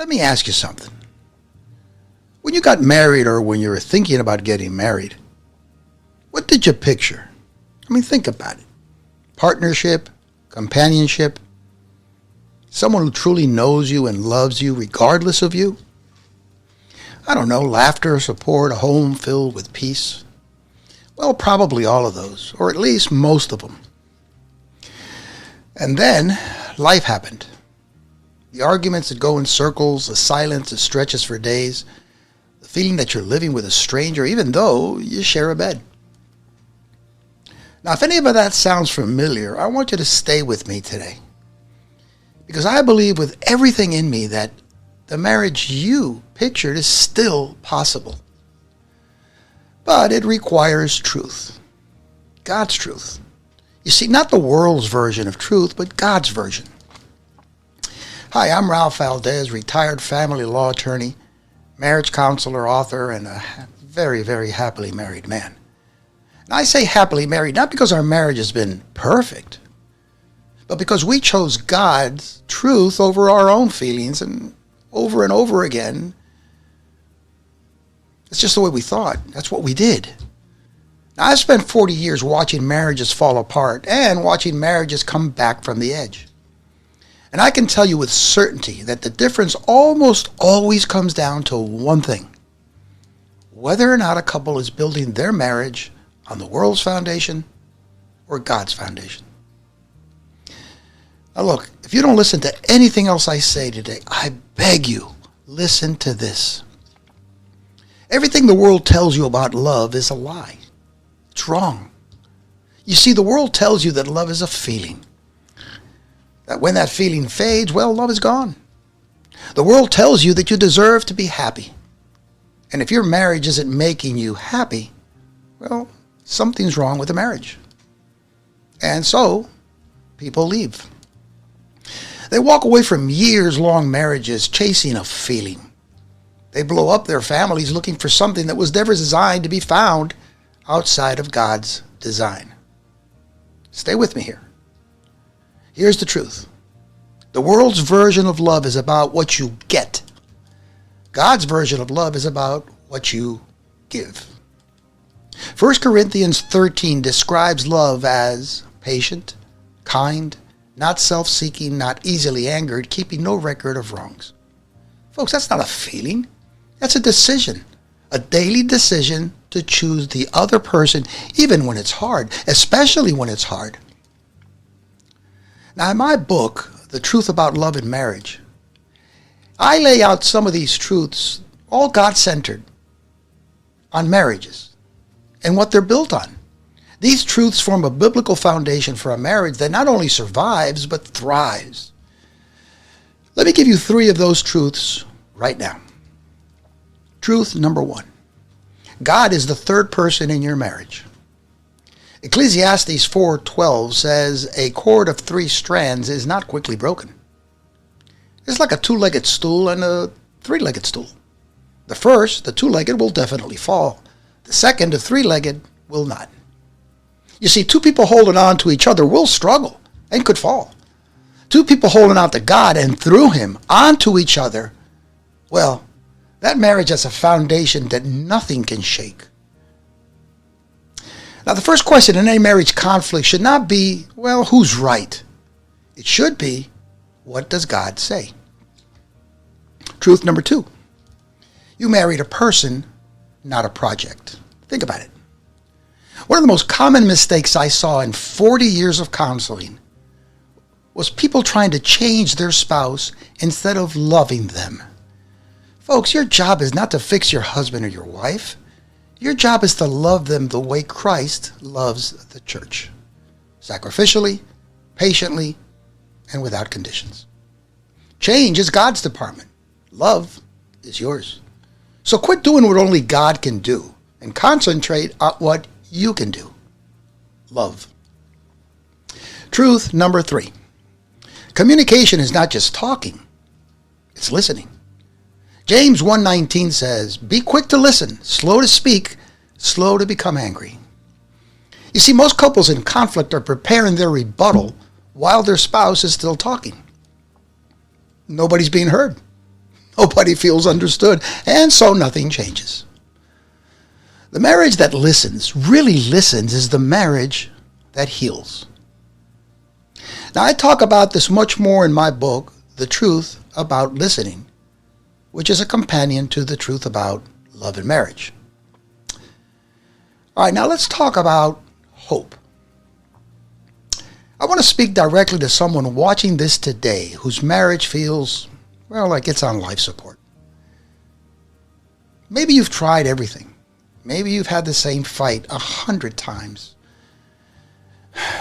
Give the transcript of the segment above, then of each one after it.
Let me ask you something. When you got married or when you were thinking about getting married, what did you picture? I mean, think about it. Partnership, companionship, someone who truly knows you and loves you regardless of you. I don't know, laughter, support, a home filled with peace. Well, probably all of those, or at least most of them. And then life happened. The arguments that go in circles, the silence that stretches for days, the feeling that you're living with a stranger even though you share a bed. Now, if any of that sounds familiar, I want you to stay with me today. Because I believe with everything in me that the marriage you pictured is still possible. But it requires truth. God's truth. You see, not the world's version of truth, but God's version. Hi, I'm Ralph Valdes, retired family law attorney, marriage counselor, author, and a very, very happily married man. And I say happily married not because our marriage has been perfect, but because we chose God's truth over our own feelings and over again. It's just the way we thought. That's what we did. Now, I've spent 40 years watching marriages fall apart and watching marriages come back from the edge. And I can tell you with certainty that the difference almost always comes down to one thing: whether or not a couple is building their marriage on the world's foundation or God's foundation. Now look, if you don't listen to anything else I say today, I beg you, listen to this. Everything the world tells you about love is a lie. It's wrong. You see, the world tells you that love is a feeling. That when that feeling fades, well, love is gone. The world tells you that you deserve to be happy. And if your marriage isn't making you happy, well, something's wrong with the marriage. And so, people leave. They walk away from years-long marriages chasing a feeling. They blow up their families looking for something that was never designed to be found outside of God's design. Stay with me here. Here's the truth. The world's version of love is about what you get. God's version of love is about what you give. 1 Corinthians 13 describes love as patient, kind, not self-seeking, not easily angered, keeping no record of wrongs. Folks, that's not a feeling. That's a decision. A daily decision to choose the other person, even when it's hard, especially when it's hard. Now, in my book, The Truth About Love and Marriage, I lay out some of these truths, all God-centered, on marriages and what they're built on. These truths form a biblical foundation for a marriage that not only survives, but thrives. Let me give you 3 of those truths right now. Truth number 1. God is the third person in your marriage. Ecclesiastes 4:12 says, a cord of 3 strands is not quickly broken. It's like a 2-legged stool and a 3-legged stool. The first, the 2-legged, will definitely fall. The second, the 3-legged, will not. You see, 2 people holding on to each other will struggle and could fall. 2 people holding on to God and through Him onto each other, well, that marriage has a foundation that nothing can shake. Now, the first question in any marriage conflict should not be, well, who's right? It should be, what does God say? Truth number 2. You married a person, not a project. Think about it. One of the most common mistakes I saw in 40 years of counseling was people trying to change their spouse instead of loving them. Folks, your job is not to fix your husband or your wife. Your job is to love them the way Christ loves the church. Sacrificially, patiently, and without conditions. Change is God's department. Love is yours. So quit doing what only God can do and concentrate on what you can do. Love. Truth number 3. Communication is not just talking, it's listening. James 1:19 says, be quick to listen, slow to speak, slow to become angry. You see, most couples in conflict are preparing their rebuttal while their spouse is still talking. Nobody's being heard. Nobody feels understood, and so nothing changes. The marriage that listens, really listens, is the marriage that heals. Now, I talk about this much more in my book, The Truth About Listening, which is a companion to The Truth About Love and Marriage. All right, now let's talk about hope. I want to speak directly to someone watching this today whose marriage feels, well, like it's on life support. Maybe you've tried everything. Maybe you've had the same fight 100 times.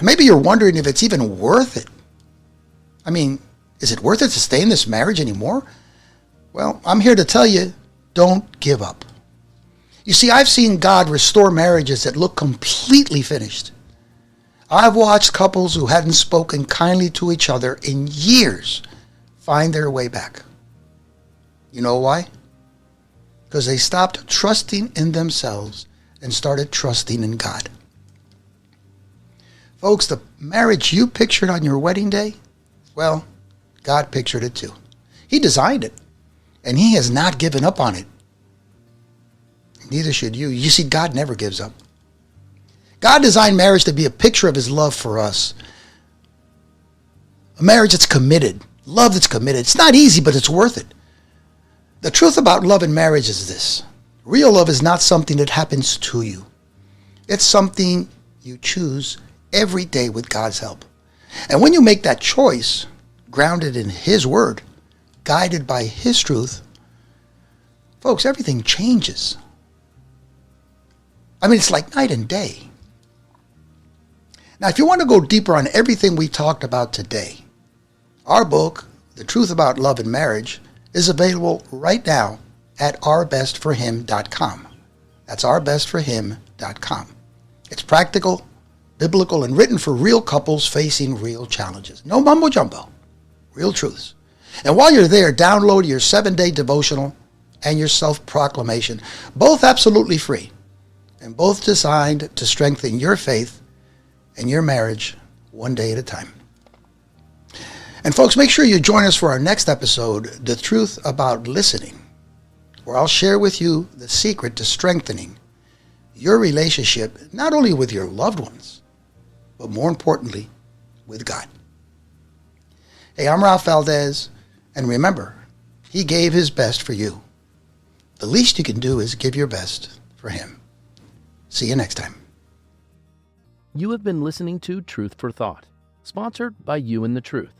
Maybe you're wondering if it's even worth it. I mean, is it worth it to stay in this marriage anymore? Well, I'm here to tell you, don't give up. You see, I've seen God restore marriages that look completely finished. I've watched couples who hadn't spoken kindly to each other in years find their way back. You know why? Because they stopped trusting in themselves and started trusting in God. Folks, the marriage you pictured on your wedding day, well, God pictured it too. He designed it, and He has not given up on it. Neither should you. You see, God never gives up. God designed marriage to be a picture of His love for us. A marriage that's committed. Love that's committed. It's not easy, but it's worth it. The truth about love and marriage is this. Real love is not something that happens to you. It's something you choose every day with God's help. And when you make that choice, grounded in His Word, guided by His truth, folks, everything changes. I mean, it's like night and day. Now, if you want to go deeper on everything we talked about today, our book, The Truth About Love and Marriage, is available right now at ourbestforhim.com. That's ourbestforhim.com. It's practical, biblical, and written for real couples facing real challenges. No mumbo jumbo, real truths. And while you're there, download your 7-day devotional and your self-proclamation, both absolutely free, and both designed to strengthen your faith and your marriage one day at a time. And folks, make sure you join us for our next episode, The Truth About Listening, where I'll share with you the secret to strengthening your relationship, not only with your loved ones, but more importantly, with God. Hey, I'm Ralph Valdes, and remember, He gave His best for you. The least you can do is give your best for Him. See you next time. You have been listening to Truth for Thought, sponsored by You and the Truth.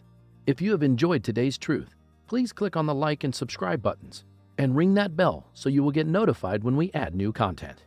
If you have enjoyed today's truth, please click on the like and subscribe buttons and ring that bell so you will get notified when we add new content.